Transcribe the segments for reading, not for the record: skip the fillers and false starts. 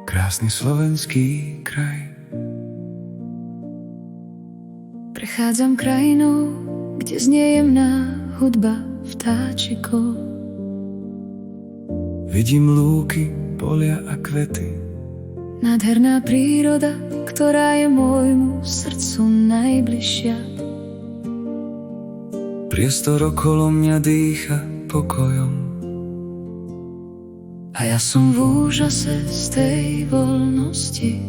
Krásny slovenský kraj. Prechádzam krajinou, kde znie jemná hudba vtáčikov. Vidím lúky, polia a kvety. Nádherná príroda, ktorá je môjmu srdcu najbližšia. Priestor okolo mňa dýcha pokojom. A ja som v úžase z tej voľnosti.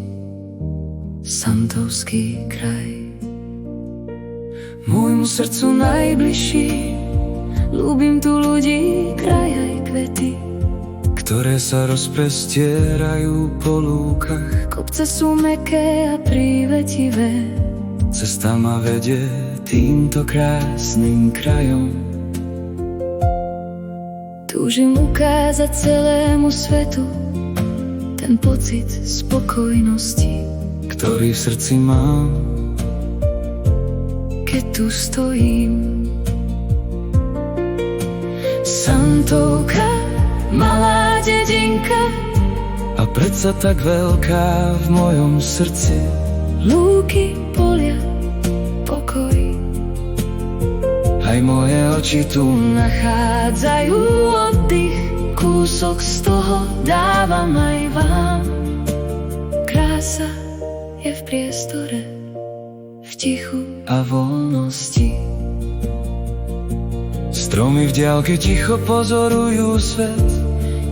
Santovský kraj, môjmu srdcu najbližší. Ľúbim tu ľudí, kraj aj kvety, ktoré sa rozprestierajú po lúkach. kopce sú mäkké a prívetivé. Cesta ma vedie týmto krásnym krajom. Túžim ukázať celému svetu ten pocit spokojnosti, ktorý v srdci mám, keď tu stojím. Santovka, malá dedinka, a predsa tak veľká v mojom srdci. lúky, polia, pokoj. Aj moje oči tu Nachádzajú oddych, kúsok z toho dávam aj vám. Krása je v priestore, v tichu a voľnosti. Stromy v diaľke ticho pozorujú svet,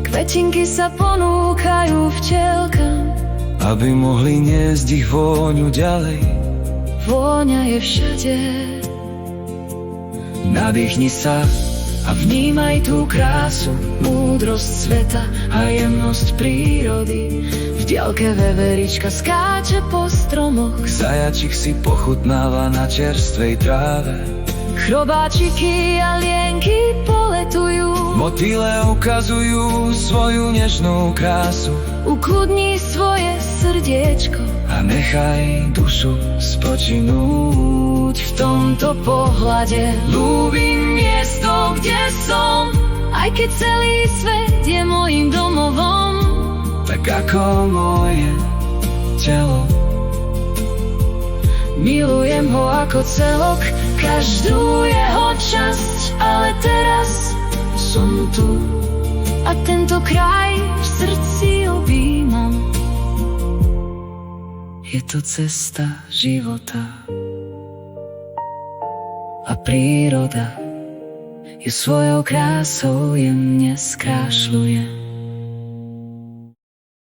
kvetinky sa ponúkajú včielkam. aby mohli niesť ich vôňu ďalej. Vôňa je všade, Nadýchni sa a vnímaj tú krásu, múdrosť sveta a jemnosť prírody. V diaľke veverička skáče po stromoch, zajačik si pochutnáva na čerstvej tráve. chrobáčiky a lienky poletujú. Motýle ukazujú svoju nežnú krásu Ukludni svoje srdiečko a nechaj dušu spočinúť v tomto pohľade. Ľúbim miesto, kde som, aj keď celý svet je mojím domovom. Tak ako moje telo, Milujem ho ako celok, každú jeho časť, ale teraz som tu a tento kraj v srdci objímam. je to cesta života a príroda ju svojou krásou jemne skrášľuje.